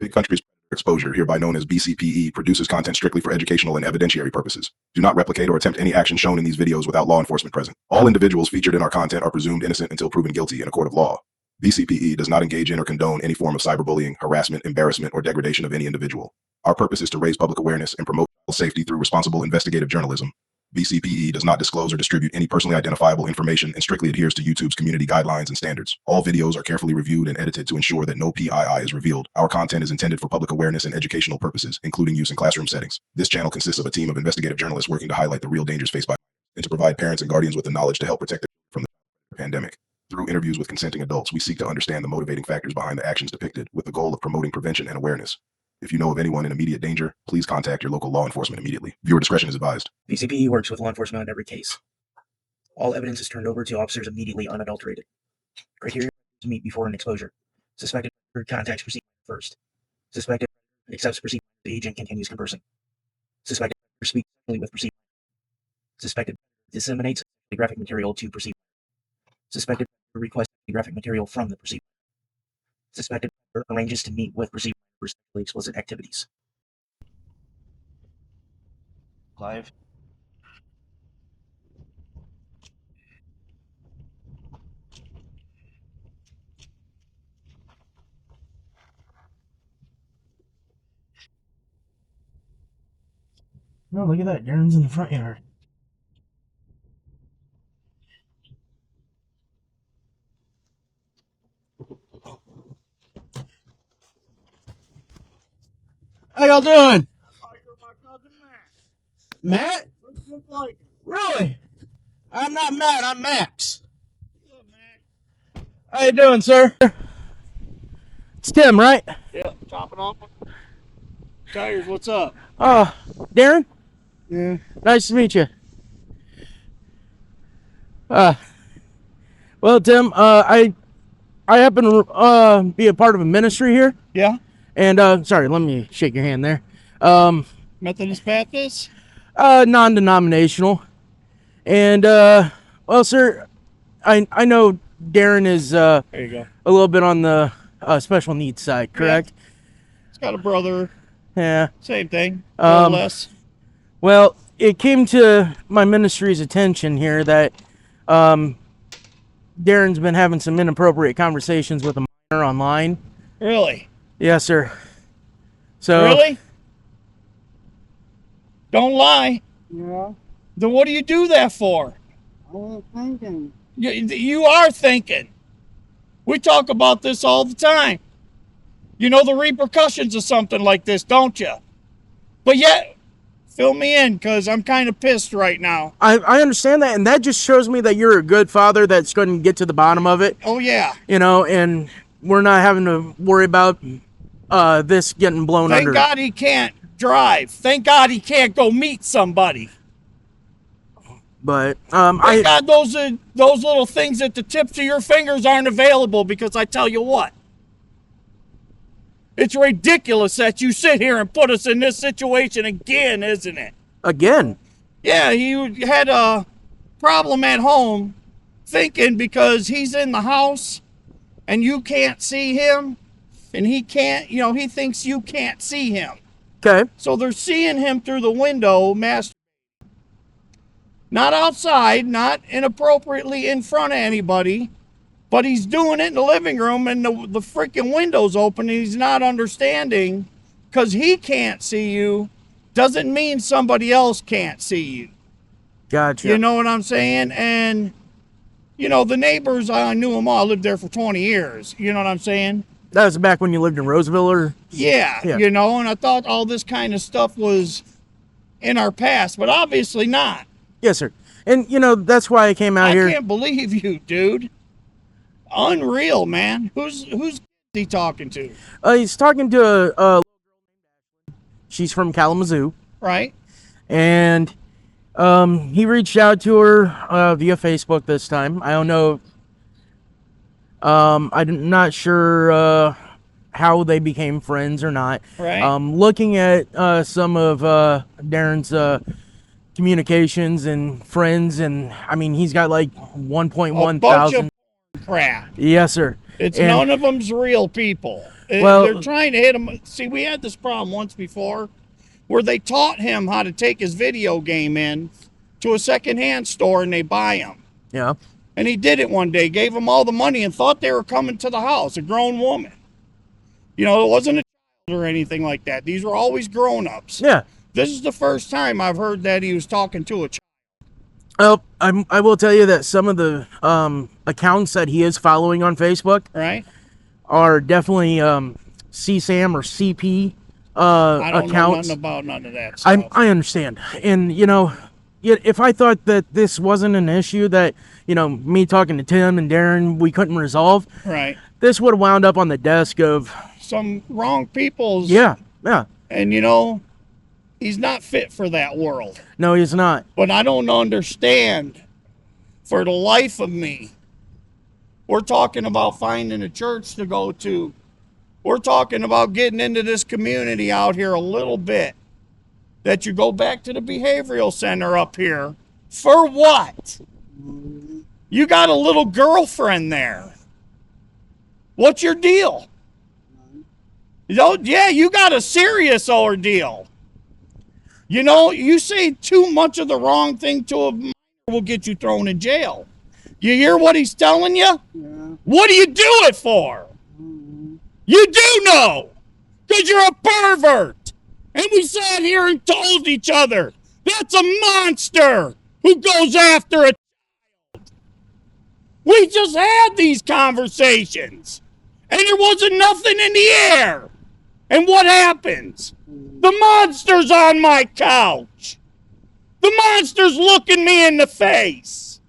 Big Country's Exposure, hereby known as BCPE, produces content strictly for educational and evidentiary purposes. Do not replicate or attempt any action shown in these videos without law enforcement present. All individuals featured in our content are presumed innocent until proven guilty in a court of law. BCPE does not engage in or condone any form of cyberbullying, harassment, embarrassment, or degradation of any individual. Our purpose is to raise public awareness and promote safety through responsible investigative journalism. BCPE does not disclose or distribute any personally identifiable information and strictly adheres to YouTube's community guidelines and standards. All videos are carefully reviewed and edited to ensure that no PII is revealed. Our content is intended for public awareness and educational purposes, including use in classroom settings. This channel consists of a team of investigative journalists working to highlight the real dangers faced by and to provide parents and guardians with the knowledge to help protect them from the pandemic. Through interviews with consenting adults, we seek to understand the motivating factors behind the actions depicted, with the goal of promoting prevention and awareness. If you know of anyone in immediate danger, please contact your local law enforcement immediately. Viewer discretion is advised. BCPE works with law enforcement on every case. All evidence is turned over to officers immediately, unadulterated. Criteria to meet before an exposure. Suspected contacts proceed first. Suspected accepts proceed. The agent continues conversing. Suspected speaks with proceed. Suspected disseminates graphic material to proceed. Suspected requests graphic material from the proceed. Suspected arranges to meet with proceed for sexually explicit activities. Live. No, look at that. Darren's in the front yard. How y'all doing? Matt? Really? I'm not Matt, I'm Max. How you doing, sir? It's Tim, right? Yeah, chopping off tires. What's up? Darren? Yeah. Nice to meet you. Well, Tim, I happen to be a part of a ministry here. Yeah. And sorry, let me shake your hand there. Methodist Baptist? Non-denominational. And well, sir, I know Darren is there you go. a little bit on the special needs side, correct? Yeah. He's got a brother. Yeah. Same thing. More or less. Well, it came to my ministry's attention here that Darren's been having some inappropriate conversations with a minor online. Really? Yes, sir. So really? Don't lie. Yeah, Then what do you do that for? I was thinking. You are thinking. We talk about this all the time. You know the repercussions of something like this, don't you? But yet, fill me in, because I'm kind of pissed right now. I understand that, and that just shows me that you're a good father that's going to get to the bottom of it. Oh, yeah. You know, and we're not having to worry about this getting blown under. Thank God he can't drive. Thank God he can't go meet somebody. But Thank God those little things at the tips of your fingers aren't available, because I tell you what, it's ridiculous that you sit here and put us in this situation again, isn't it? Again? Yeah, he had a problem at home thinking because he's in the house and you can't see him and he can't, he thinks you can't see him. Okay. So they're seeing him through the window, not outside, not inappropriately in front of anybody, but he's doing it in the living room and the freaking window's open and he's not understanding, because he can't see you doesn't mean somebody else can't see you. Gotcha. You know what I'm saying? And, the neighbors, I knew them all. I lived there for 20 years. You know what I'm saying? That was back when you lived in Roseville, or? Yeah, and I thought all this kind of stuff was in our past, but obviously not. Yes, sir. And, that's why I came out here. I can't believe you, dude. Unreal, man. Who's he talking to? He's talking to a she's from Kalamazoo. Right. And he reached out to her via Facebook this time. I don't know. I'm not sure how they became friends or not. Right. Looking at some of Darren's communications and friends, and I mean, he's got like 1.1 thousand. Crap. Yes, sir. None of them's real people. Well- they're trying to hit him. See, we had this problem once before where they taught him how to take his video game in to a secondhand store and they buy them. Yeah. And he did it one day, gave them all the money and thought they were coming to the house, a grown woman. You know, it wasn't a child or anything like that. These were always grown-ups. Yeah. This is the first time I've heard that he was talking to a child. Oh, I will tell you that some of the accounts that he is following on Facebook Right? are definitely CSAM or CP I don't know accounts. nothing about none of that stuff. I understand. And, you know, if I thought that this wasn't an issue that, you know, me talking to Tim and Darren, we couldn't resolve, Right. this would have wound up on the desk of, Some wrong people's. yeah. And, you know, he's not fit for that world. No, he's not. But I don't understand for the life of me. We're talking about finding a church to go to. We're talking about getting into this community out here a little bit. That you go back to the behavioral center up here. For what? You got a little girlfriend there. What's your deal? Oh, yeah, you got a serious ordeal. You know, you say too much of the wrong thing to a minor will get you thrown in jail. You hear what he's telling you? Yeah. What do you do it for? You do know, because you're a pervert. And we sat here and told each other, that's a monster who goes after a child. We just had these conversations, and there wasn't nothing in the air. And what happens? The monster's on my couch. The monster's looking me in the face.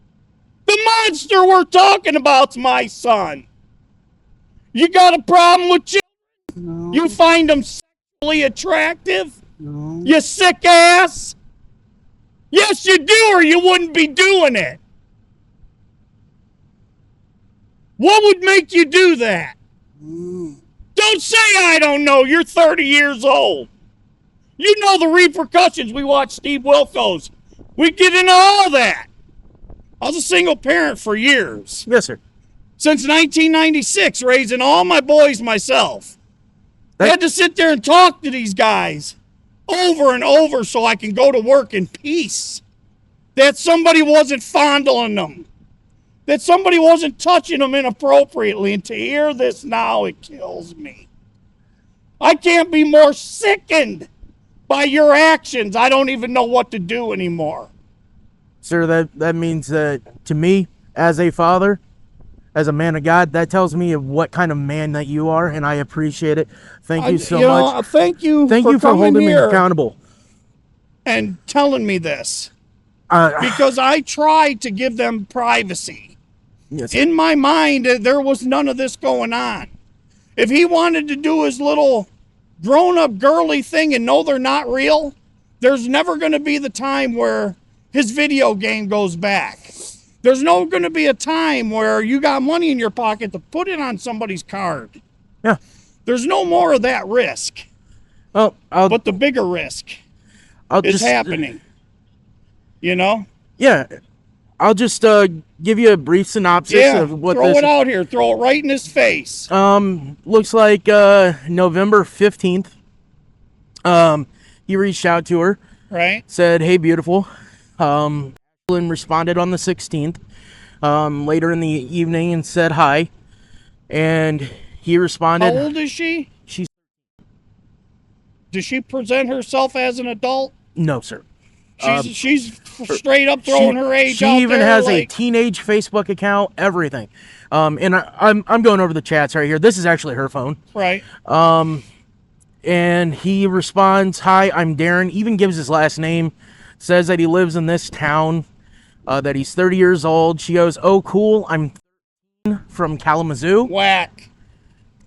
The monster we're talking about's my son. You got a problem with children? No. You find them sexually attractive? No. You sick ass? Yes, you do, or you wouldn't be doing it. What would make you do that? Don't say I don't know. You're 30 years old. You know the repercussions. We watch Steve Wilkos. We get into all that. I was a single parent for years. Yes, sir. Since 1996, raising all my boys myself. I That- had to sit there and talk to these guys over and over so I can go to work in peace. That somebody wasn't fondling them. That somebody wasn't touching them inappropriately. And to hear this now, it kills me. I can't be more sickened by your actions. I don't even know what to do anymore. Sir, that means that to me, as a father, as a man of God, that tells me of what kind of man that you are, and I appreciate it. Thank you so much. Thank you Thank you for coming holding me here accountable. and telling me this. Uh, Because I tried to give them privacy. yes. In my mind, there was none of this going on. If he wanted to do his little grown-up girly thing and know they're not real, there's never going to be the time where his video game goes back. There's no going to be a time where you got money in your pocket to put it on somebody's card. Yeah. There's no more of that risk. Well, But the bigger risk I'll is just happening. You know? Yeah, I'll just give you a brief synopsis Yeah, of what throw this. it out here. Throw it right in his face. Looks like November 15th. He reached out to her, Right? said, "Hey, beautiful." And responded on the 16th, later in the evening, and said hi. And he How responded. old is she? She's Does she present herself as an adult? no, sir. She's straight up throwing her age She out even there, has a like, teenage Facebook account, everything. And I'm going over the chats right here. This is actually her phone. right. And he responds, "Hi, I'm Darren." Even gives his last name. Says that he lives in this town. That he's 30 years old. She goes, "Oh, cool. I'm from Kalamazoo." Whack.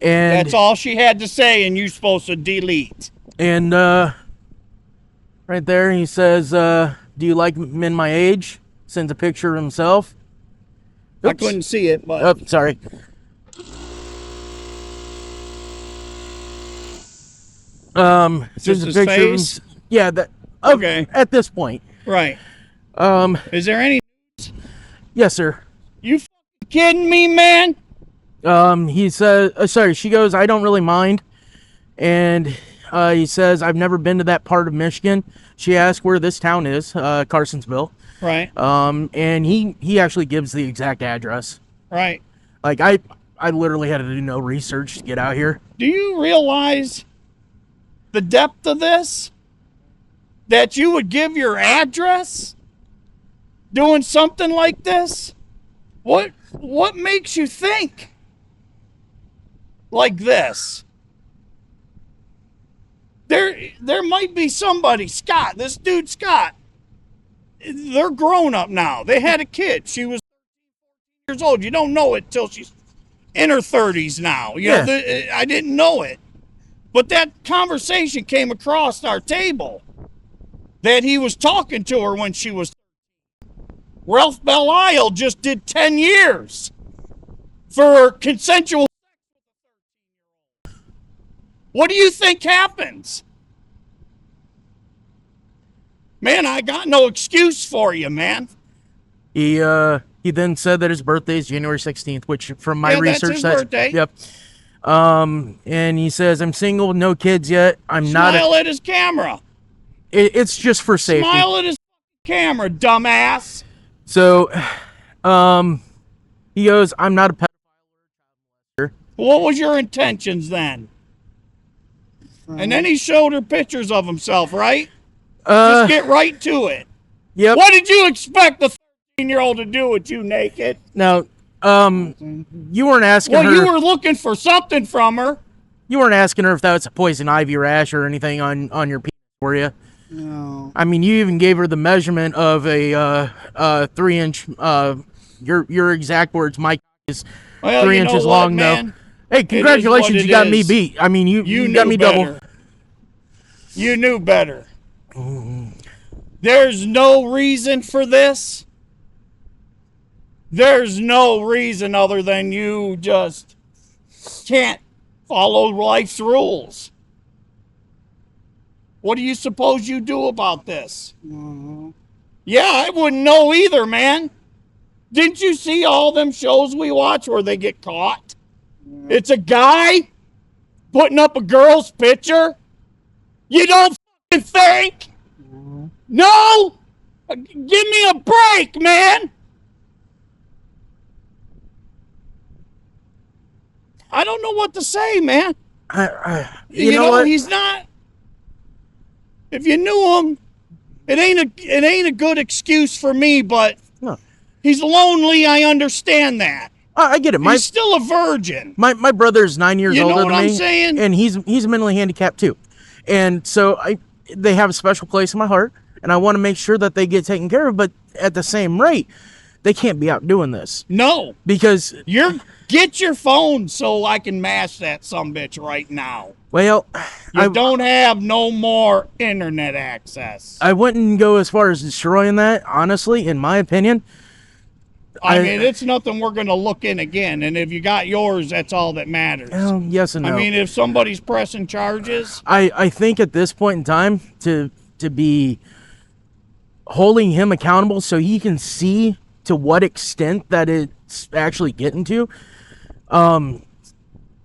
And That's all she had to say, and you're supposed to delete. And right there, he says, "Do you like men my age?" Sends a picture of himself. I Oops. couldn't see it, but Oh, sorry. Sends a his picture of face? yeah, that Okay. at this point. right. Is there any? Yes, sir. You fucking kidding me, man? He says, sorry, she goes, I don't really mind. And he says, I've never been to that part of Michigan. She asks where this town is, Carsonville. Right. And he actually gives the exact address. Right. Like, I literally had to do no research to get out here. Do you realize the depth of this? That you would give your address doing something like this? What makes you think like this? There might be somebody, Scott, this dude Scott. They're grown up now. They had a kid. She was years old. You don't know it till she's in her 30s now. You know, I didn't know it. But that conversation came across our table that he was talking to her when she was. Ralph Belial just did 10 years for consensual. What do you think happens? Man, I got no excuse for you, man. He then said that his birthday is January 16th, which from my research, that's his birthday. Yep. And he says, I'm single, no kids yet. I'm not. Smile at his camera. It's just for safety. Smile at his camera, dumbass. So, he goes, I'm not a pedophile. What was your intentions then? And then he showed her pictures of himself, right? Just get right to it. Yep. What did you expect the 13-year-old to do with you naked? Now, you weren't asking her. Well, you were looking for something from her. You weren't asking her if that was a poison ivy rash or anything on your penis, were you? No. I mean, you even gave her the measurement of a 3-inch. Your exact words, Mike, is 3 inches long, though. Hey, congratulations, you got me beat. I mean, you got me double. You knew better. There's no reason for this. There's no reason other than you just can't follow life's rules. What do you suppose you do about this? Yeah, I wouldn't know either, man. Didn't you see all them shows we watch where they get caught? It's a guy putting up a girl's picture. You don't fucking think? No? Give me a break, man. I don't know what to say, man. You know what? He's not. If you knew him, it ain't a good excuse for me, but no. He's lonely. I understand that. I get it. He's still a virgin. My brother's 9 years older than me. You know what I'm saying? And he's mentally handicapped too. And so they have a special place in my heart, and I want to make sure that they get taken care of, but at the same rate, they can't be out doing this. No. Because get your phone so I can mash that sumbitch right now. Well, I don't have no more internet access. I wouldn't go as far as destroying that, honestly, in my opinion. I mean, it's nothing we're going to look in again. And if you got yours, that's all that matters. Well, yes and no. I mean, if somebody's pressing charges. I think at this point in time, to be holding him accountable so he can see to what extent that it's actually getting to,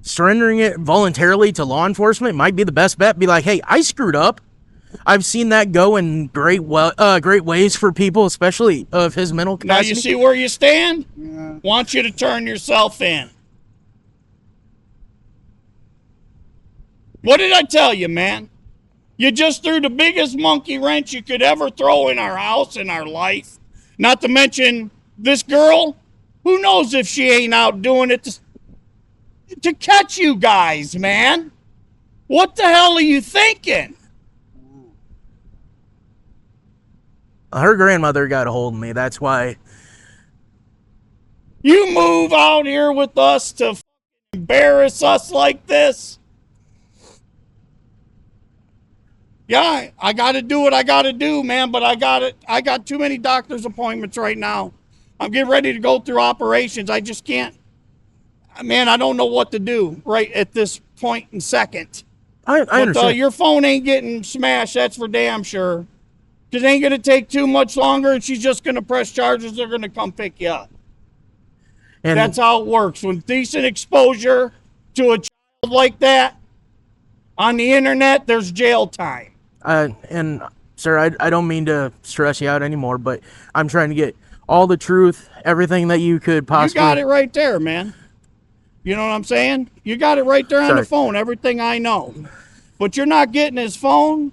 surrendering it voluntarily to law enforcement might be the best bet. Be like, hey, I screwed up. I've seen that go in great ways for people, especially of his mental capacity. Now you see where you stand? Yeah. Want you to turn yourself in. What did I tell you, man? You just threw the biggest monkey wrench you could ever throw in our house, in our life. Not to mention this girl. Who knows if she ain't out doing it to catch you guys, man? What the hell are you thinking? Her grandmother got a hold of me. That's why. You move out here with us to embarrass us like this? Yeah, I got to do what I got to do, man, but I got too many doctor's appointments right now. I'm getting ready to go through operations. I just can't. Man, I don't know what to do right at this point in second. I understand. But your phone ain't getting smashed, that's for damn sure. Because it ain't going to take too much longer, and she's just going to press charges. They're going to come pick you up. And that's how it works. With decent exposure to a child like that on the internet, there's jail time. and sir, I don't mean to stress you out anymore, but I'm trying to get all the truth, everything that you could possibly. You got it right there, man. You know what I'm saying? You got it right there on the phone, everything I know. But you're not getting his phone,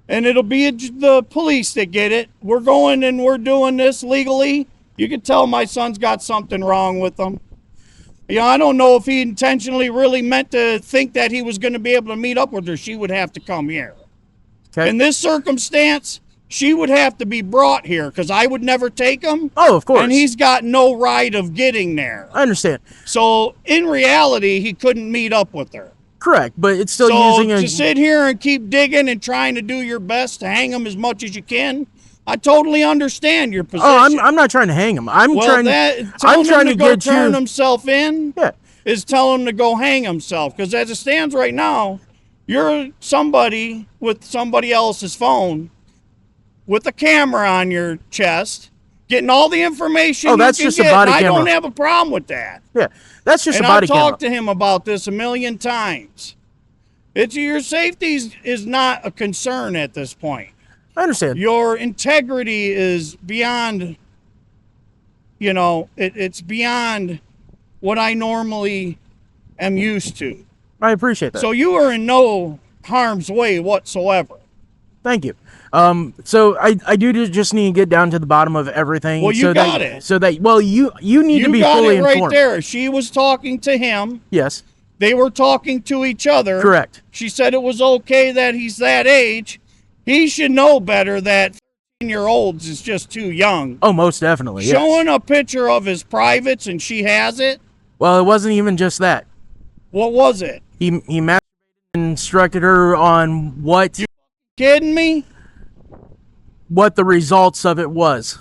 and it'll be the police that get it. We're going and we're doing this legally. You can tell my son's got something wrong with him. You know, I don't know if he intentionally really meant to think that he was going to be able to meet up with her. She would have to come here. Okay. In this circumstance, she would have to be brought here because I would never take him. Oh, of course. And he's got no right of getting there. I understand. So, in reality, he couldn't meet up with her. Correct, but it's still So using a... to sit here and keep digging and trying to do your best to hang him as much as you can, I totally understand your position. Oh, I'm not trying to hang him. I'm trying to go get turn you... himself in. Yeah. Is tell him to go hang himself, because as it stands right now, you're somebody with somebody else's phone with a camera on your chest, getting all the information. Oh, that's you can just a get. body I camera. don't have a problem with that. Yeah, that's just And a body I've camera. talked to him about this a million times. It's your safety is not a concern at this point. I understand. Your integrity is beyond, you know, it's beyond what I normally am used to. I appreciate that. So you are in no harm's way whatsoever. Thank you. So I do just need to get down to the bottom of everything. Well, you so got that, it. So that, well, you need to be fully You got it right informed. there. She was talking to him. Yes. They were talking to each other. Correct. She said it was okay that he's that age. He should know better that 13-year-olds is just too young. Oh, most definitely. Yes. Showing a picture of his privates and she has it. Well, it wasn't even just that. What was it? He masturbated and instructed her on what... You kidding me? What the results of it was.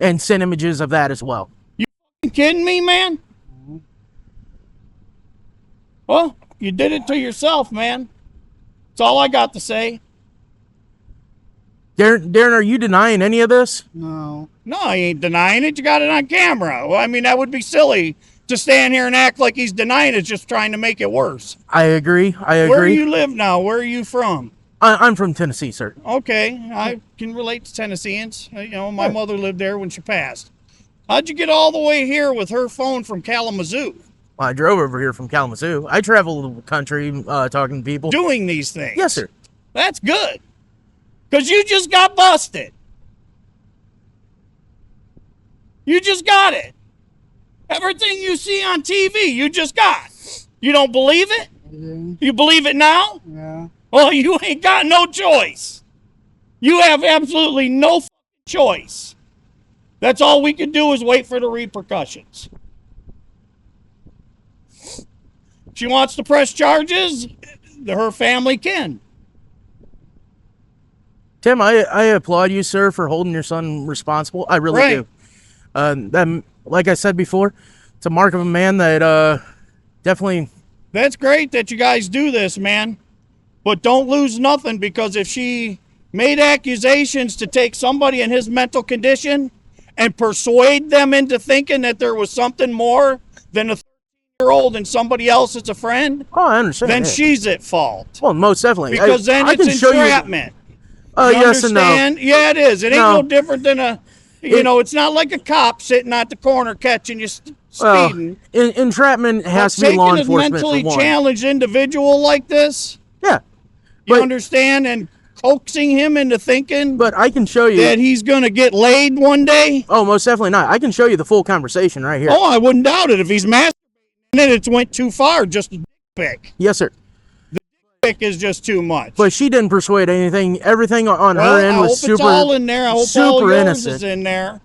And sent images of that as well. You kidding me, man? Well, you did it to yourself, man. That's all I got to say. Darren, are you denying any of this? No. No, I ain't denying it. You got it on camera. Well, I mean, that would be silly to stand here and act like he's denying it, just trying to make it worse. I agree. Where do you live now? Where are you from? I'm from Tennessee, sir. Okay, I can relate to Tennesseans. You know, my mother lived there when she passed. How'd you get all the way here with her phone from Kalamazoo? Well, I drove over here from Kalamazoo. I travel the country talking to people. Doing these things. Yes, sir. That's good. Because you just got busted. You just got it. Everything you see on TV, you just got. You don't believe it? Yeah. You believe it now? Yeah. Well, you ain't got no choice. You have absolutely no choice. That's all we can do is wait for the repercussions. She wants to press charges, her family can. Tim, I applaud you, sir, for holding your son responsible. I really do. That, like I said before, it's a mark of a man that definitely... That's great that you guys do this, man. But don't lose nothing, because if she made accusations to take somebody in his mental condition and persuade them into thinking that there was something more than a 13-year-old and somebody else is a friend, Oh, I understand. then yeah. she's at fault. Well, most definitely. Because then I it's can show you- entrapment. Yes and no. Understand? Yeah, it is. It ain't No. no different than a, you know, it's not like a cop sitting at the corner catching you Well, speeding. entrapment has to be Taking law a enforcement mentally for one. challenged individual like this, Yeah, you But- understand, and coaxing him into thinking but I can show you... that he's going to get laid one day. Oh, most definitely not. I can show you the full conversation right here. Oh, I wouldn't doubt it if he's masturbating and then it went too far. Just a dick pic. Yes, sir. Pic is just too much. But she didn't persuade anything. Everything on well, her end I was hope super... it's all in there. I hope all super yours innocent. is in there.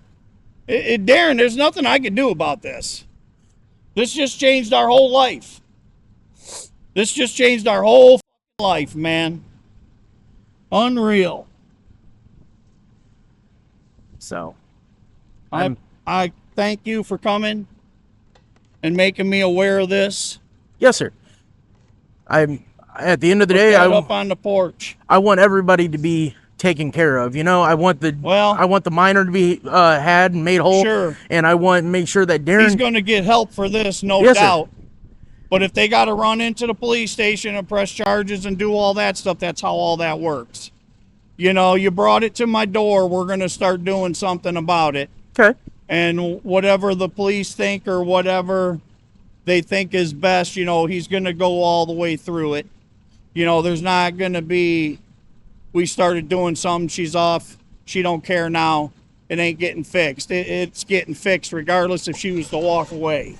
Darren, there's nothing I can do about this. This just changed our whole life. This just changed our whole life, man. Unreal. So, I thank you for coming and making me aware of this. yes, sir. I'm... At the end of the Put day, that up on the porch. I want everybody to be taken care of. You know, I want the Well, I want the minor to be had and made whole. Sure. And I want to make sure that Darren. He's going to get help for this, no Yes, doubt. sir. But if they got to run into the police station and press charges and do all that stuff, that's how all that works. You know, you brought it to my door. We're going to start doing something about it. Okay. And whatever the police think or whatever they think is best, you know, he's going to go all the way through it. You know, there's not going to be, we started doing something, she's off, she don't care now, it ain't getting fixed. It's getting fixed regardless if she was to walk away.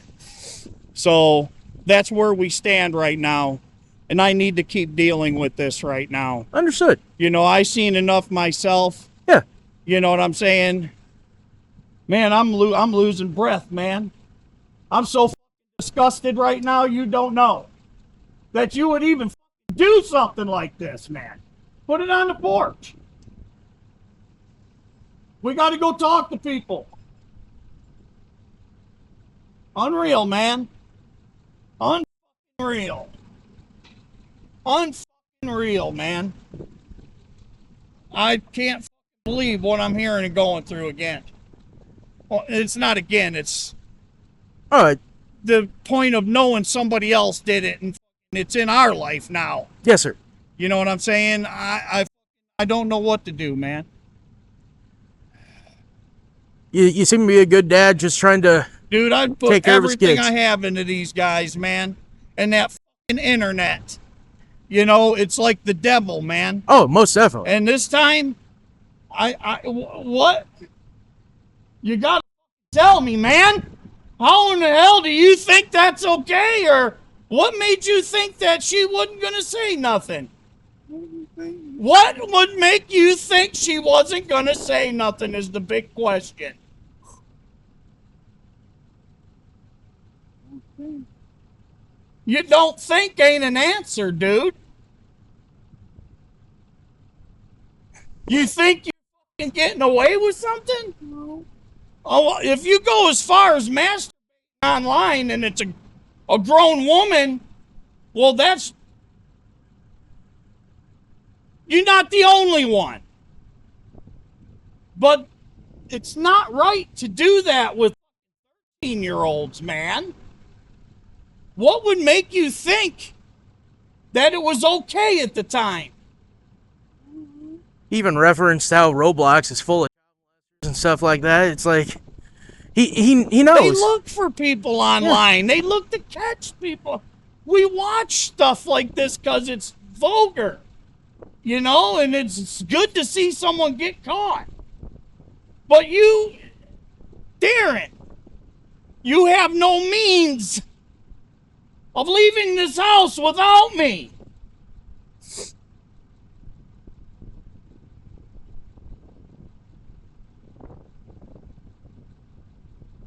So that's where we stand right now. And I need to keep dealing with this right now. Understood. You know, I seen enough myself. Yeah. You know what I'm saying? Man, I'm losing breath, man. I'm so disgusted right now, you don't know. That you would even do something like this, man. Put it on the porch. We got to go talk to people. Unreal, man. Unreal. Unreal, man. I can't believe what I'm hearing and going through again. Well, it's not again, it's All right. the point of knowing somebody else did it, and it's in our life now. Yes, sir. You know what I'm saying? I don't know what to do, man. You seem to be a good dad, just trying to. Dude, I Take put care of his everything kids. I have into these guys, man. And that fucking internet. You know, it's like the devil, man. Oh, most definitely. And this time, what? You gotta tell me, man. How in the hell do you think that's okay? Or what made you think that she wasn't gonna say nothing? What would make you think she wasn't gonna say nothing is the big question. You don't think ain't an answer, dude. You think you're fucking getting away with something? No. Oh, if you go as far as masturbating online and it's a grown woman, well, that's... You're not the only one. But it's not right to do that with 13-year-olds, man. What would make you think that it was okay at the time? Even referenced how Roblox is full of and stuff like that. It's like he knows. They look for people online. They look to catch people. We watch stuff like this because it's vulgar, you know, and it's good to see someone get caught. But you, Darren, you have no means of leaving this house without me.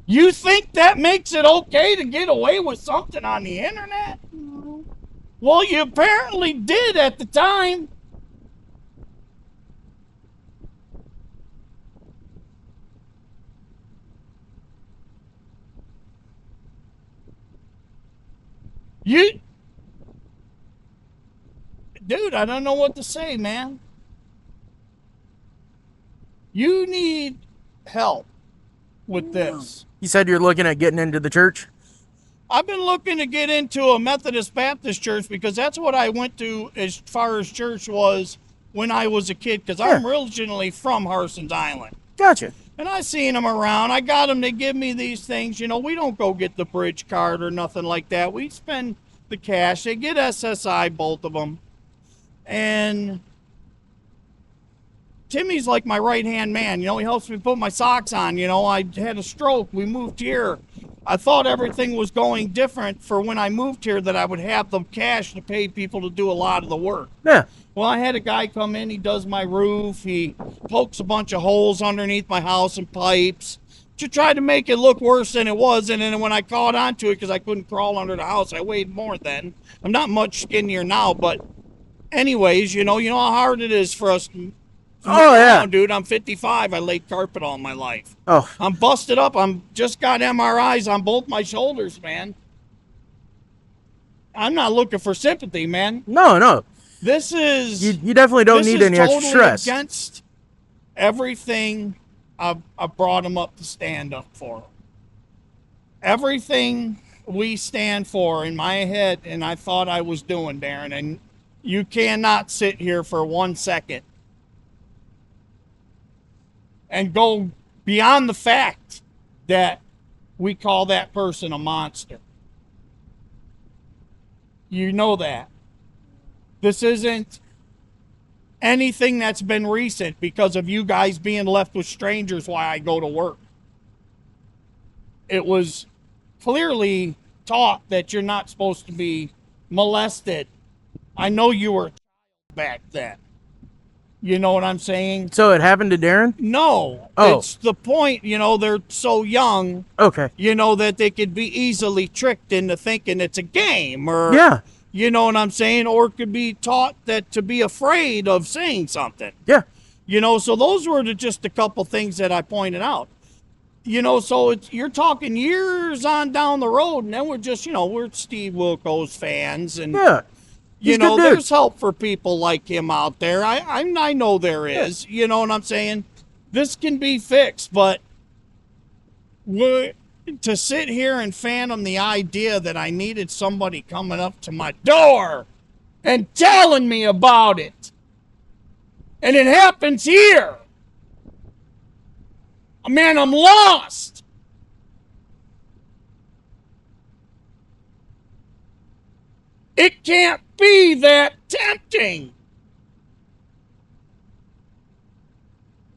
You think that makes it okay to get away with something on the internet? No. Well, you apparently did at the time. Dude, I don't know what to say, man. You need help with this. You said you're looking at getting into the church? I've been looking to get into a Methodist Baptist church because that's what I went to as far as church was when I was a kid, because I'm originally from Harson's Island. Gotcha. And I seen them around. I got them to give me these things. You know, we don't go get the bridge card or nothing like that. We spend the cash. They get SSI, both of them. And Timmy's like my right-hand man. You know, he helps me put my socks on. You know, I had a stroke. We moved here. I thought everything was going different for when I moved here, that I would have the cash to pay people to do a lot of the work. Yeah. Well, I had a guy come in. He does my roof. He pokes a bunch of holes underneath my house and pipes to try to make it look worse than it was. And then when I caught onto it, because I couldn't crawl under the house, I weighed more then. I'm not much skinnier now, but anyways, you know how hard it is for us to Oh, yeah. dude, I'm 55. I laid carpet all my life. Oh. I'm busted up. I'm just got MRIs on both my shoulders, man. I'm not looking for sympathy, man. No. This is You definitely don't need any extra totally stress. Against everything I brought him up to stand up for. Everything we stand for in my head, and I thought I was doing, Darren, and you cannot sit here for 1 second and go beyond the fact that we call that person a monster. You know that. This isn't anything that's been recent because of you guys being left with strangers while I go to work. It was clearly taught that you're not supposed to be molested. I know you were back then. You know what I'm saying? So it happened to Darren? No. Oh. It's the point, they're so young, Okay. that they could be easily tricked into thinking it's a game or, Yeah. you know what I'm saying? Or could be taught that to be afraid of saying something. Yeah. So those were just a couple things that I pointed out. So you're talking years on down the road, and then we're just, we're Steve Wilkos fans, and Yeah. He's a good dude. there's help for people like him out there. I know there is. You know what I'm saying? This can be fixed, but to sit here and fathom the idea that I needed somebody coming up to my door and telling me about it, and it happens here. Man, I'm lost. It can't be that tempting.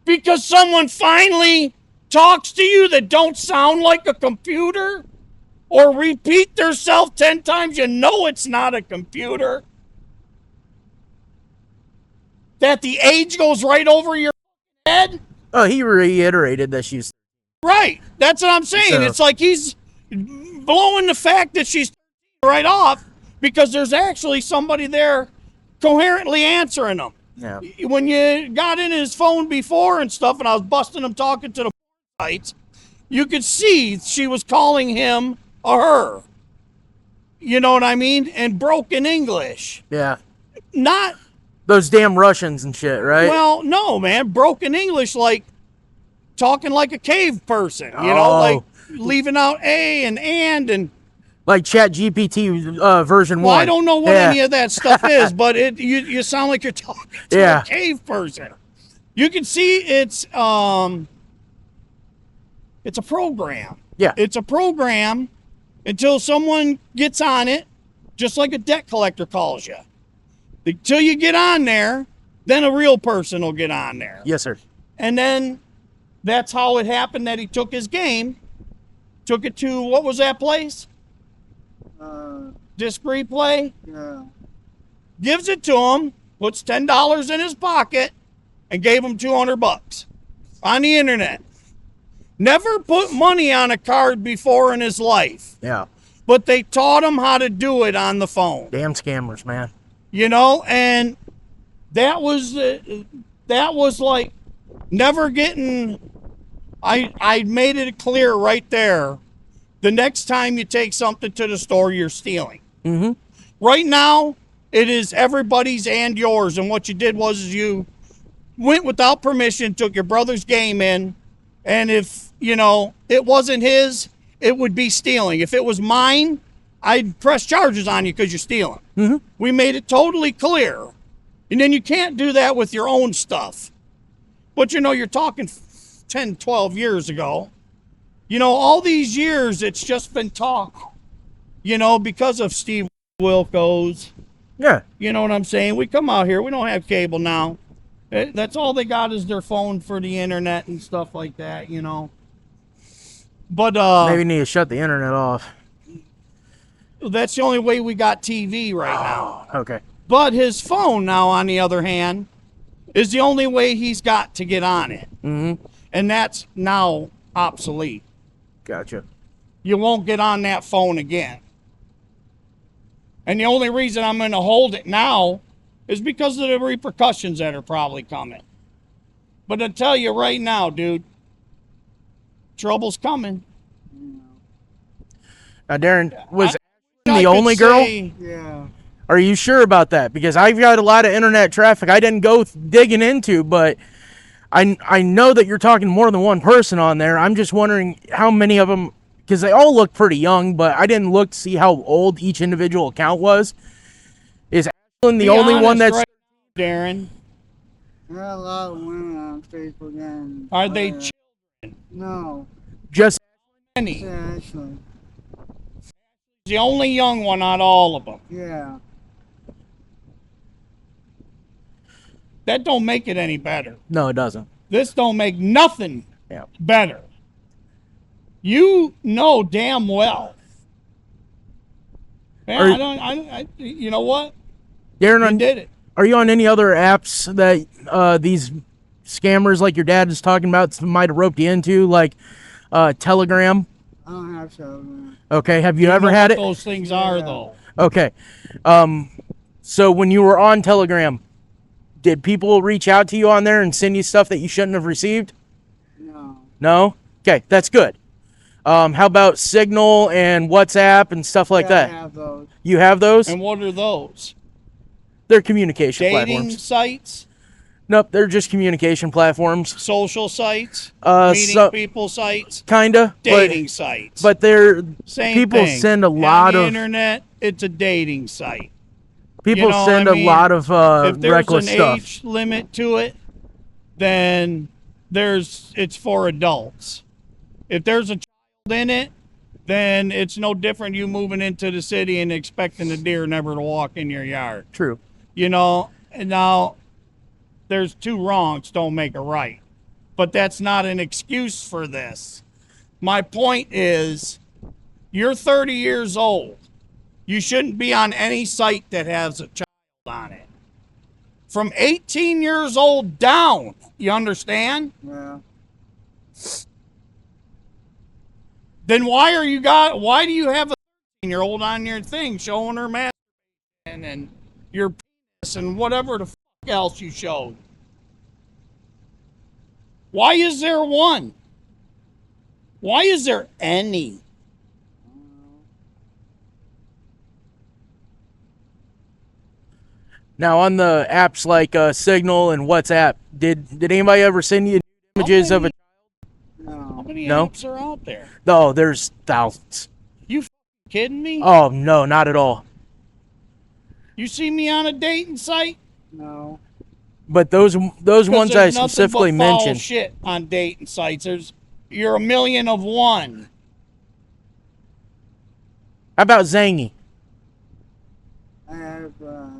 Because someone finally talks to you that don't sound like a computer or repeat themselves 10 times, it's not a computer. That the age goes right over your head. Oh, he reiterated that she's... Right. That's what I'm saying. So, it's like he's blowing the fact that she's right off because there's actually somebody there coherently answering them. yeah. When you got in his phone before and stuff, and I was busting him talking to the sites, you could see she was calling him a her. You know what I mean? And broken English. Yeah. Not... Those damn Russians and shit, right? Well, no, man. Broken English, like talking like a cave person. Oh. Like leaving out a and... Like Chat GPT version 1. Well, I don't know what any of that stuff is, but you sound like you're talking to a cave person. You can see it's a program. Yeah. It's a program until someone gets on it, just like a debt collector calls you. Until you get on there, then a real person will get on there. Yes, sir. And then that's how it happened that he took his game, took it to, what was that place? Disc Replay. Yeah. Gives it to him, puts $10 in his pocket, and gave him $200 on the internet. Never put money on a card before in his life. Yeah. But they taught him how to do it on the phone. Damn scammers, man. And that was like never getting... I made it clear right there. The next time you take something to the store, you're stealing. Mm-hmm. Right now, it is everybody's and yours. And what you did was you went without permission, took your brother's game in, and if, it wasn't his, it would be stealing. If it was mine, I'd press charges on you because you're stealing. Mm-hmm. We made it totally clear. And then you can't do that with your own stuff. But, you're talking 10, 12 years ago. All these years, it's just been talk, because of Steve Wilkos. Yeah. You know what I'm saying? We come out here, we don't have cable now. That's all they got is their phone for the internet and stuff like that, But, maybe need to shut the internet off. That's the only way we got TV right now. Okay. But his phone now, on the other hand, is the only way he's got to get on it. Mm-hmm. And that's now obsolete. Gotcha. You won't get on that phone again. And the only reason I'm going to hold it now is because of the repercussions that are probably coming. But I tell you right now, dude, trouble's coming. Now, Darren, was I the could only girl? say- Yeah. Are you sure about that? Because I've got a lot of internet traffic I didn't go digging into, but I know that you're talking to more than one person on there. I'm just wondering how many of them, because they all look pretty young, but I didn't look to see how old each individual account was. Is Ashlyn the only one that's... Right, Darren? There are a lot of women on Facebook and... Are they children? No. Just Any? Yeah, actually. The only young one out of all of them. Yeah. That don't make it any better. No, it doesn't. This don't make nothing better. You know damn well. Man, you know what? Darren, you did it. Are you on any other apps that these scammers like your dad is talking about might have roped you into, like Telegram? I don't have Telegram. Okay, have you ever had it? Those things are, though. Okay. So when you were on Telegram, did people reach out to you on there and send you stuff that you shouldn't have received? No. No? Okay, that's good. How about Signal and WhatsApp and stuff like that? I have those. You have those? And what are those? They're communication Dating platforms. sites? Nope, they're just communication platforms. Social sites? Meeting people sites? Kinda. Dating sites. But they're... Same people thing. send a lot On the of... internet, it's a dating site. People send a lot of reckless if there's an stuff. age limit to it, then it's for adults. If there's a child in it, then it's no different you moving into the city and expecting a deer never to walk in your yard. True. You know, and now there's two wrongs don't make a right. But that's not an excuse for this. My point is, you're 30 years old. You shouldn't be on any site that has a child on it. From 18 years old down, you understand? Yeah. Then why do you have a 13-year-old on your thing showing her masturbation and your penis and whatever the fuck else you showed? Why is there one? Why is there any? Now, on the apps like Signal and WhatsApp, did anybody ever send you images of a... How many No? apps are out there? No, there's thousands. You kidding me? Oh, no, not at all. You see me on a dating site? No. But those ones I specifically nothing but foul mentioned... shit on dating sites. You're a million of one. How about Zangy? I have, sorry.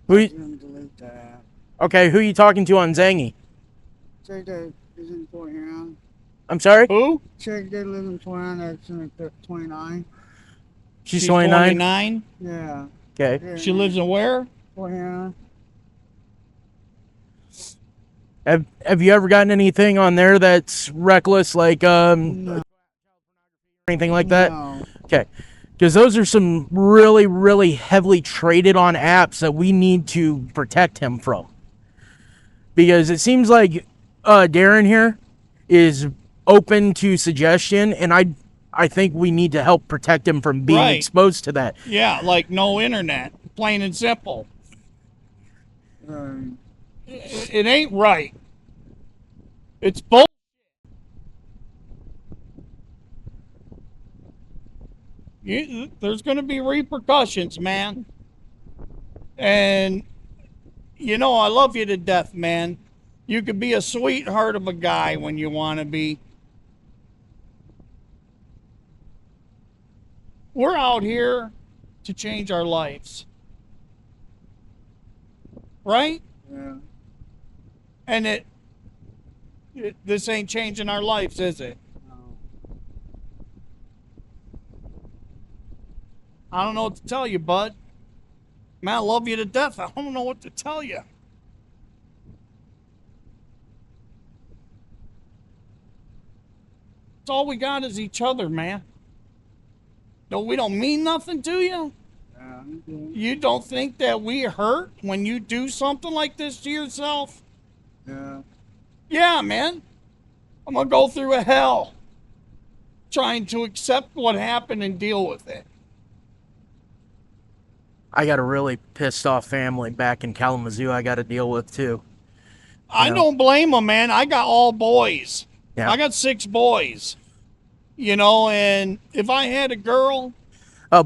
Delete that. Okay, who are you talking to on Zangy? Chick that is in Fort Huron. I'm sorry? Who? Chick that lives in Fort Huron that's in 29. She's 29? 29? Yeah. Okay. Yeah, She lives in where? Fort Huron. Have you ever gotten anything on there that's reckless, like No. anything like that? No. Okay. Because those are some really, really heavily traded on apps that we need to protect him from. Because it seems like Darren here is open to suggestion, and I think we need to help protect him from being exposed to that. Yeah, like no internet. Plain and simple. It ain't right. It's bull. There's going to be repercussions, man. And, you know, I love you to death, man. You could be a sweetheart of a guy when you want to be. We're out here to change our lives. Right? Yeah. And this ain't changing our lives, is it? No. I don't know what to tell you, bud. Man, I love you to death. I don't know what to tell you. It's all we got is each other, man. No, we don't mean nothing to you. Yeah, okay. You don't think that we hurt when you do something like this to yourself? Yeah. Yeah, man. I'm going to go through a hell trying to accept what happened and deal with it. I got a really pissed off family back in Kalamazoo I got to deal with too. I don't blame them, man. I got all boys. Yeah. I got 6 boys. You know, and if I had a girl,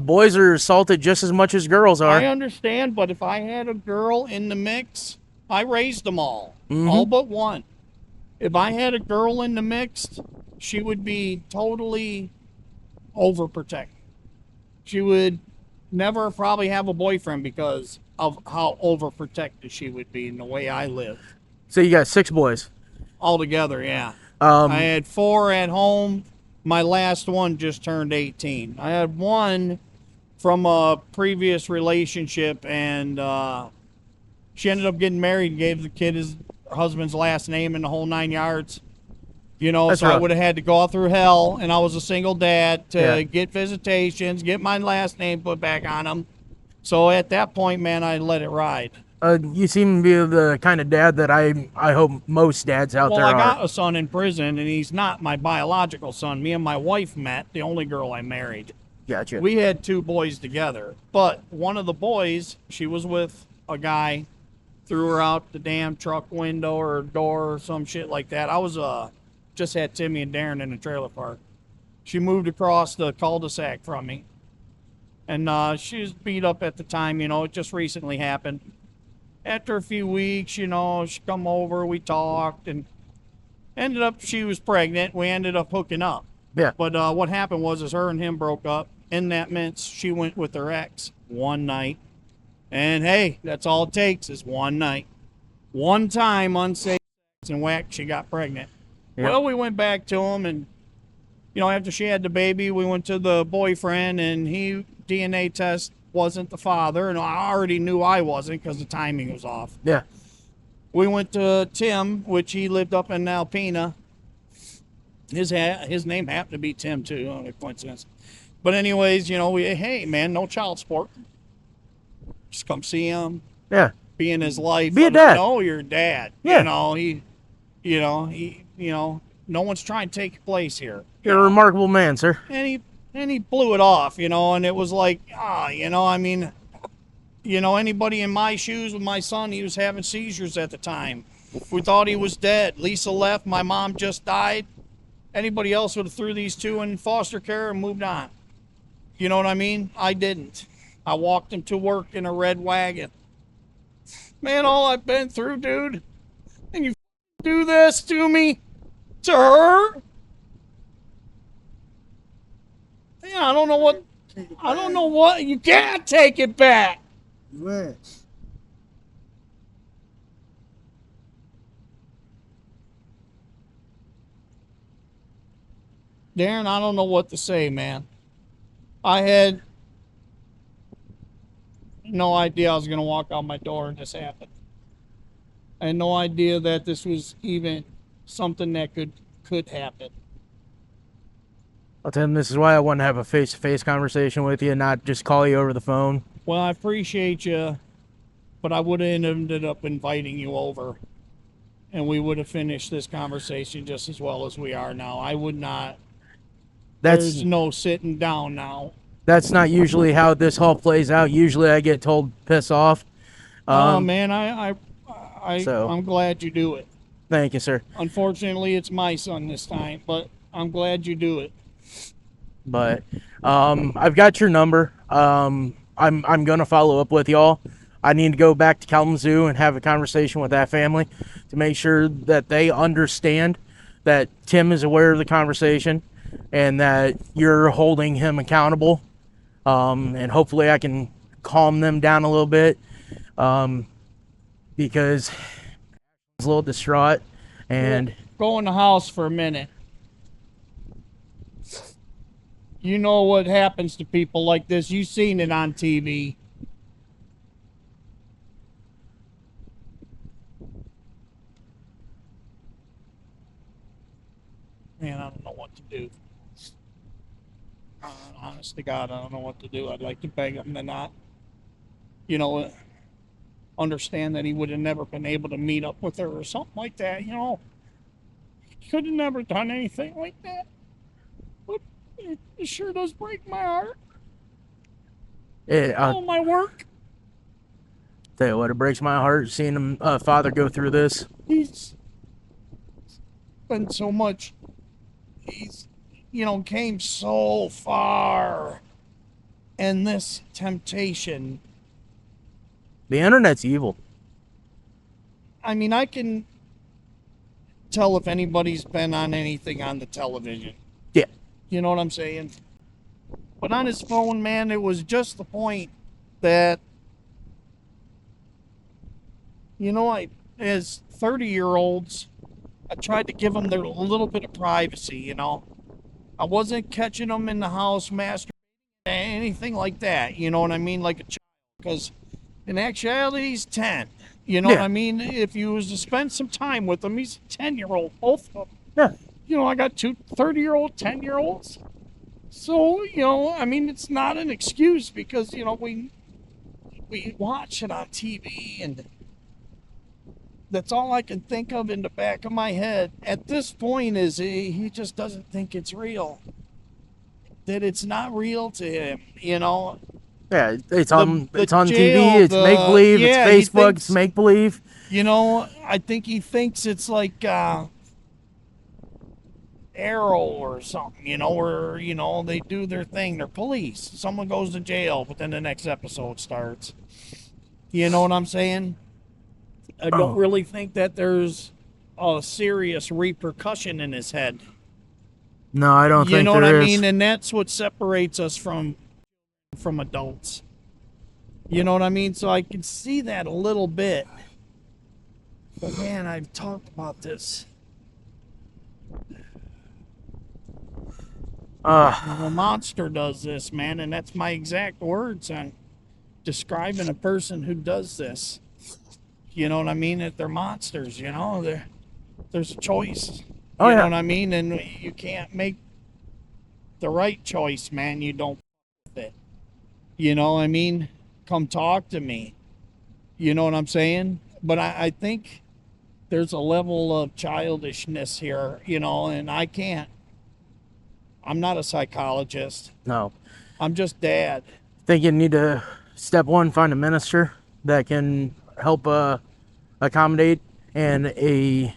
boys are assaulted just as much as girls are. I understand, but if I had a girl in the mix, I raised them all but one. If I had a girl in the mix, she would be totally overprotected. She would never probably have a boyfriend because of how overprotected she would be in the way I live. So you got 6 boys Altogether, yeah. I had 4 at home. My last one just turned 18. I had one from a previous relationship, and she ended up getting married and gave the kid his husband's last name and the whole 9 yards. You know, That's so rough. I would have had to go through hell, and I was a single dad to get visitations, get my last name put back on him. So at that point, man, I let it ride. You seem to be the kind of dad that I hope most dads out there Well, I are. got a son in prison, and he's not my biological son. Me and my wife met, the only girl I married. Gotcha. We had 2 boys together, but one of the boys, she was with a guy, threw her out the damn truck window or door or some shit like that. I was just had Timmy and Darren in the trailer park. She moved across the cul-de-sac from me, and she was beat up at the time. You know, it just recently happened. After a few weeks, you know, she come over, we talked, and ended up she was pregnant. We ended up hooking up. Yeah. But what happened was her and him broke up. In that meant she went with her ex one night. And hey, that's all it takes is one night. One time unsafe sex, and whack, she got pregnant. Yep. Well, we went back to him, and, you know, after she had the baby, we went to the boyfriend, and he DNA test wasn't the father, and I already knew I wasn't because the timing was off. Yeah. We went to Tim, which he lived up in Alpena. His name happened to be Tim too, oh, coincidence. But anyways, you know, hey man, no child support. Just come see him. Yeah. Be in his life. Be a dad. No, you're a dad. Yeah. You know, no one's trying to take your place here. You're a remarkable man, sir. And he blew it off, you know, and it was like, you know, I mean, you know, anybody in my shoes with my son, he was having seizures at the time. We thought he was dead. Lisa left. My mom just died. Anybody else would have threw these 2 in foster care and moved on. You know what I mean? I didn't. I walked him to work in a red wagon. Man, all I've been through, dude. And you do this to me? To her? Yeah, I don't know what. You can't take it back. What? Darren, I don't know what to say, man. I had no idea I was going to walk out my door and this happened. I had no idea that this was even something that could happen. I'll tell him this is why I want to have a face-to-face conversation with you, not just call you over the phone. Well, I appreciate you, but I would have ended up inviting you over, and we would have finished this conversation just as well as we are now. I would not. There's no sitting down now. That's not usually how this all plays out. Usually I get told piss off. Oh man, I'm glad you do it. Thank you, sir. Unfortunately, it's my son this time, but I'm glad you do it. But I've got your number. I'm gonna follow up with y'all. I need to go back to Kalamazoo and have a conversation with that family to make sure that they understand that Tim is aware of the conversation and that you're holding him accountable. And hopefully I can calm them down a little bit, because I was a little distraught. And go in the house for a minute. You know what happens to people like this. You've seen it on TV. Man, I don't know what to do. Honest to God, I don't know what to do. I'd like to beg him to not, you know, understand that he would have never been able to meet up with her or something like that, you know. He could have never done anything like that. But it sure does break my heart. all my work. Tell you what, it breaks my heart seeing him father go through this. He's been so much. He's, came so far. And this temptation. The internet's evil. I mean, I can tell if anybody's been on anything on the television. Yeah. You know what I'm saying? But on his phone, man, it was just the point that, as 30-year-olds, I tried to give them their little bit of privacy, I wasn't catching them in the house masturbating, anything like that, you know what I mean? Like a child, because in actuality, he's 10. You know what I mean? If you was to spend some time with him, he's a 10-year-old, both of them. Yeah. I got two 30-year-old, 10-year-olds. So, it's not an excuse because, we watch it on TV, and that's all I can think of in the back of my head. At this point is he just doesn't think it's real. That it's not real to him, Yeah, it's on jail, TV, it's make-believe, it's Facebook, it's make-believe. I think he thinks it's like Arrow or something, where, they do their thing. They're police. Someone goes to jail, but then the next episode starts. You know what I'm saying? I don't really think that there's a serious repercussion in his head. No, I don't think there is. You know what I mean? And that's what separates us from adults. You know what I mean? So I can see that a little bit. But man, I've talked about this. The monster does this, man, and that's my exact words on describing a person who does this. You know what I mean? That they're monsters, there's a choice. You know what I mean? And you can't make the right choice, man. You don't with it. You know what I mean? Come talk to me. You know what I'm saying? But I think there's a level of childishness here, and I can't. I'm not a psychologist. No. I'm just dad. Think you need to, step one, find a minister that can help accommodate, and a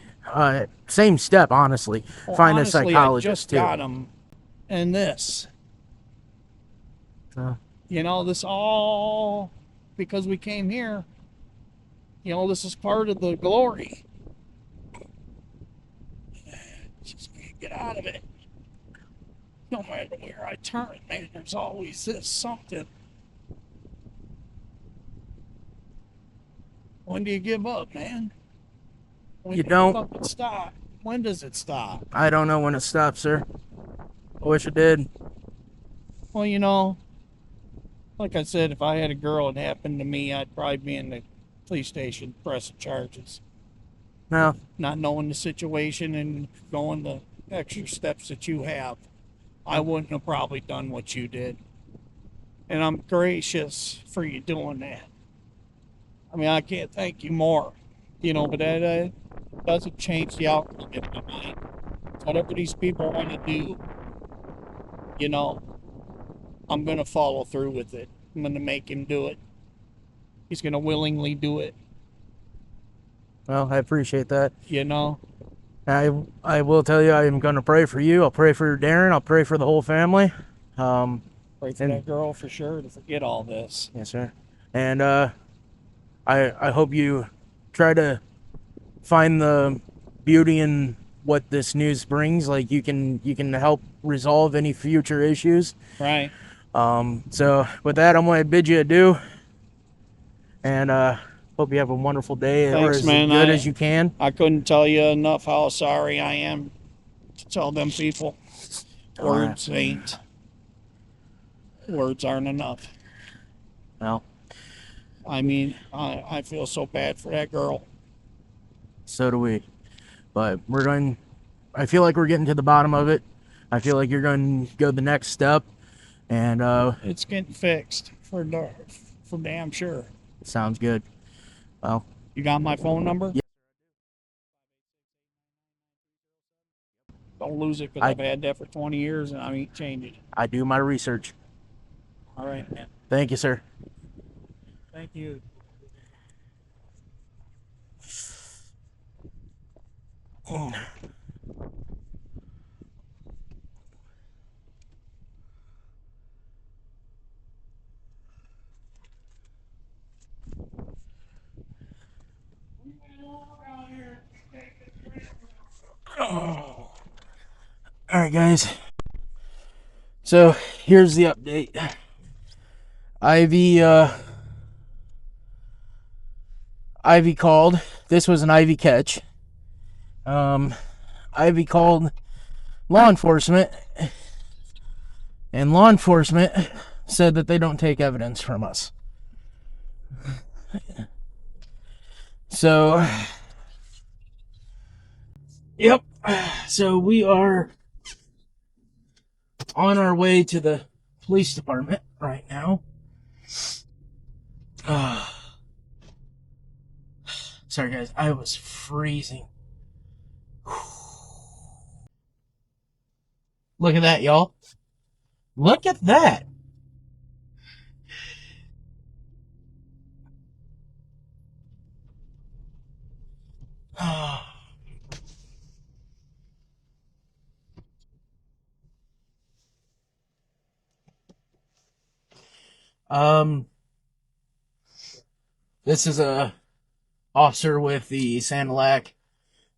same step, honestly, find a psychologist. I just got him in this. This all because we came here. This is part of the glory. Just can't get out of it. No matter where I turn, man, there's always this something. When do you give up, man? When you don't. It stop? When does it stop? I don't know when it stops, sir. I wish it did. Well, like I said, if I had a girl it happened to me, I'd probably be in the police station pressing charges. No. Not knowing the situation and going the extra steps that you have, I wouldn't have probably done what you did. And I'm gracious for you doing that. I mean, I can't thank you more, but that doesn't change the outcome in my mind. Whatever these people want to do, I'm going to follow through with it. I'm going to make him do it. He's going to willingly do it. Well, I appreciate that. I will tell you, I'm going to pray for you. I'll pray for Darren. I'll pray for the whole family. Pray for that girl for sure to forget all this. Yes, sir. And I hope you try to find the beauty in what this news brings. Like you can help resolve any future issues. Right. So with that, I'm going to bid you adieu. And hope you have a wonderful day. Thanks, man. As good as you can. I couldn't tell you enough how sorry I am to tell them people. Words ain't. Words aren't enough. Well. I mean, I feel so bad for that girl. So do we. But I feel like we're getting to the bottom of it. I feel like you're going to go the next step. And it's getting fixed for damn sure. Sounds good. Well, you got my phone number? Yeah. Don't lose it because I've had that for 20 years and I ain't changing it. I do my research. All right, man. Thank you, sir. Thank you. All right, guys. So here's the update. Ivy called. This was an Ivy catch. Ivy called law enforcement, and law enforcement said that they don't take evidence from us. So, yep. So we are on our way to the police department right now. Sorry, guys. I was freezing. Look at that, y'all. Look at that. This is a officer with the Sanilac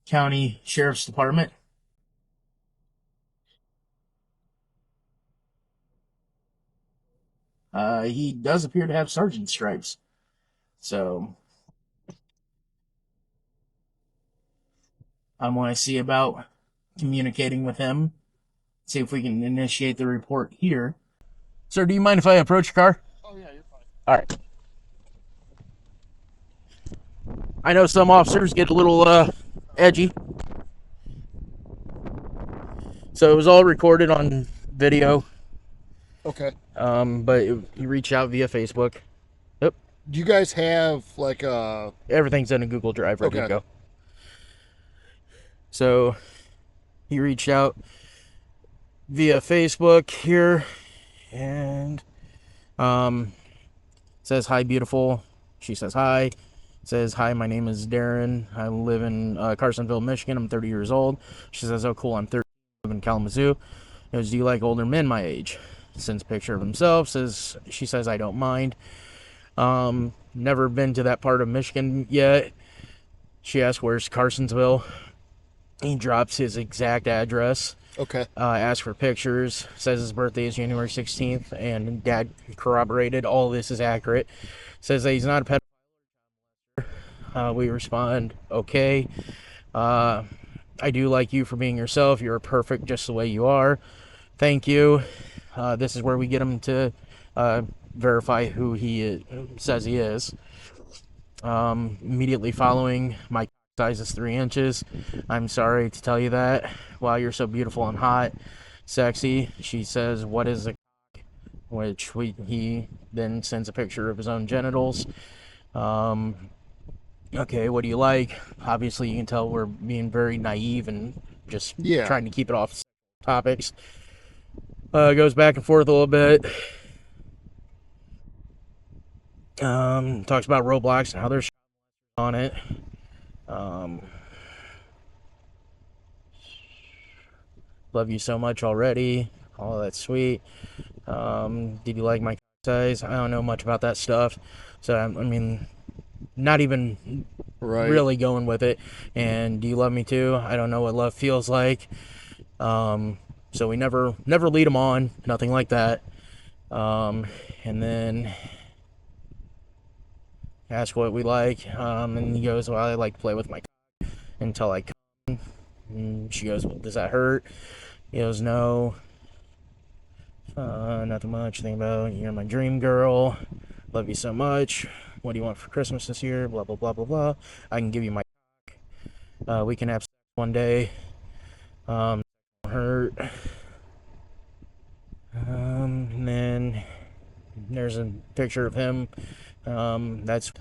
County Sheriff's Department. He does appear to have sergeant stripes. So I'm going to see about communicating with him. See if we can initiate the report here. Sir, do you mind if I approach your car? Oh, yeah, you're fine. All right. I know some officers get a little edgy. So it was all recorded on video. Okay. But you reached out via Facebook. Yep. Do you guys have, like, Everything's in a Google Drive ready to Okay. go. So he reached out via Facebook here and says, "Hi, beautiful." She says, "Hi." Says, "Hi, my name is Darren. I live in Carsonville, Michigan. I'm 30 years old." She says, "Oh, cool. I'm 30. I live in Kalamazoo." He goes, "Do you like older men my age?" Sends a picture of himself. She says, "I don't mind." Never been to that part of Michigan yet. She asks, "Where's Carsonville?" He drops his exact address. Okay. Asks for pictures. Says his birthday is January 16th, and Dad corroborated all this is accurate. Says that he's not a pedophile. We respond, "Okay. I do like you for being yourself. You're perfect just the way you are. Thank you." This is where we get him to verify who he says he is. Immediately following, my size is 3 inches. "I'm sorry to tell you that. Wow, you're so beautiful and hot, sexy." She says, "What is a cock?" Which he then sends a picture of his own genitals. Okay, what do you like? Obviously, you can tell we're being very naive and just trying to keep it off topics. Goes back and forth a little bit. Talks about Roblox and how there's on it. Love you so much already. Oh, that's sweet. Did you like my size? I don't know much about that stuff. So, I mean, not even really going with it. And do you love me too? I don't know what love feels like. So we never lead them on, nothing like that. And then ask what we like. And he goes, "Well, I like to play with my until I come." And she goes, "Well, does that hurt?" He goes, "No. Nothing much. Think about, you're my dream girl. Love you so much. What do you want for Christmas this year? Blah, blah, blah, blah, blah. I can give you my we can have sex one day. Hurt." And then there's a picture of him. That's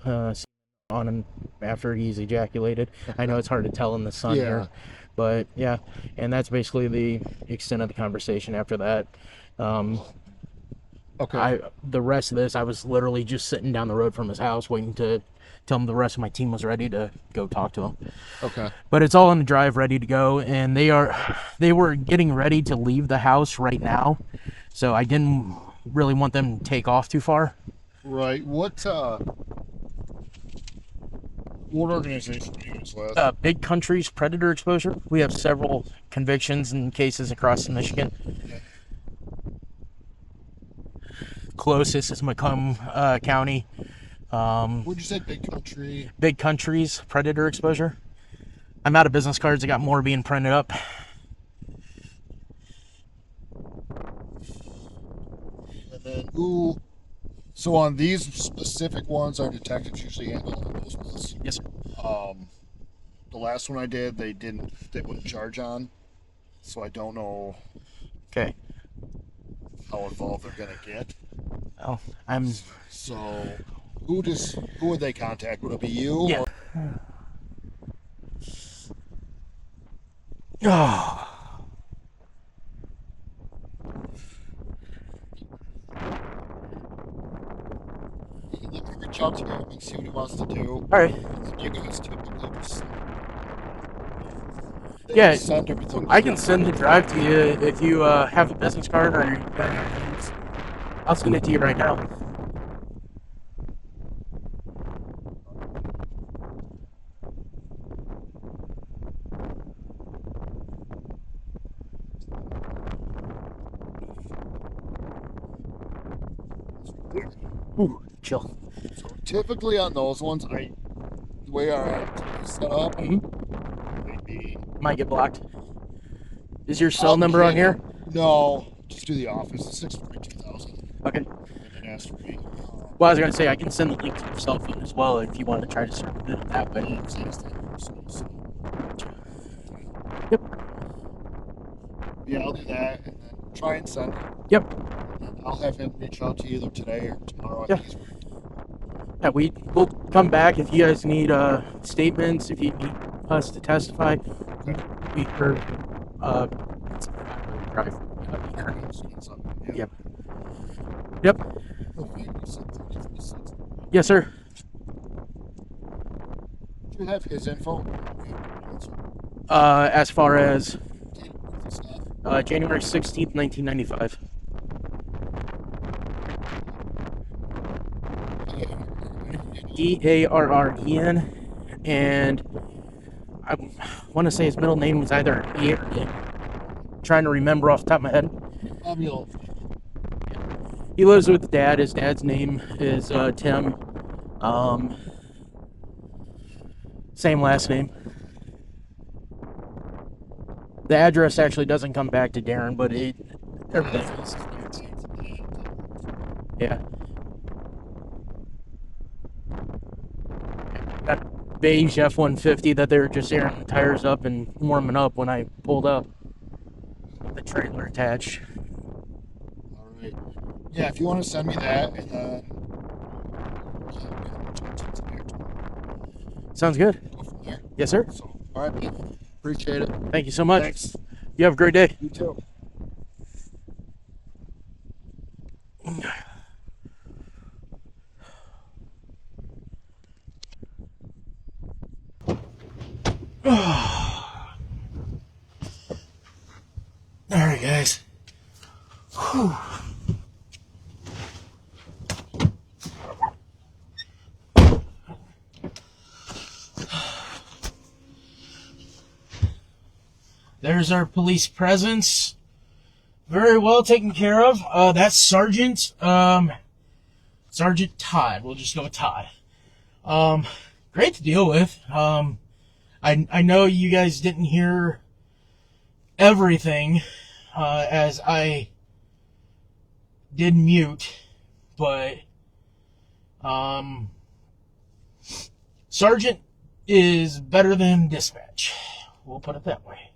on him after he's ejaculated. I know it's hard to tell in the sun here, but yeah. And that's basically the extent of the conversation after that. Okay. The rest of this, I was literally just sitting down the road from his house waiting to tell him the rest of my team was ready to go talk to him. Okay. But it's all on the drive, ready to go, and they were getting ready to leave the house right now, so I didn't really want them to take off too far. Right. What organization do you use last? Big Country's predator exposure. We have several convictions and cases across Michigan. Okay. Closest is Macomb County. Would you say Big Country? Big Country's predator exposure. I'm out of business cards. I got more being printed up. And then who? So on these specific ones, our detectives usually handle those ones. Yes, sir. The last one I did, they wouldn't charge on, so I don't know Okay. how involved they're gonna get. Well, So who would they contact? Would it be you? Yeah. Or? Oh. Let me reach out to him and see what he wants to do. All right. You guys typically just Yeah, send everything. I can send the drive to you if you have a business card or I'll send it to you right now. Ooh, chill. So typically on those ones, the way our is set up, maybe Might get blocked. Is your cell number on here? No, just do the office. It's 642,000. Okay. And then ask for me. Well, I was gonna say I can send the link to your cell phone as well if you want to try to circumvent it that way. Yep. Yeah, I'll do that and then try and send it. Yep. And I'll have him reach out to you either today or tomorrow. Yeah. Yeah, we'll come back if you guys need statements, if you need us to testify. We heard drive. Yeah. Yep. Yes, sir. Do you have his info? As far as January 16th, 1995. DARREN, and I want to say his middle name was either E or D. Trying to remember off the top of my head. He lives with dad. His dad's name is Tim. Same last name. The address actually doesn't come back to Darren, but everything is. Yeah. That beige F-150 that they were just airing the tires up and warming up when I pulled up. The trailer attached. All right. Yeah, if you want to send me that, and then Sounds good. go from there. Yes, sir. So, all right, appreciate it. Thank you so much. Thanks. You have a great day. You too. All right, guys. Whew. There's our police presence. Very well taken care of. That's Sergeant Todd. We'll just go with Todd. Great to deal with. I know you guys didn't hear everything, as I did mute, but Sergeant is better than dispatch. We'll put it that way.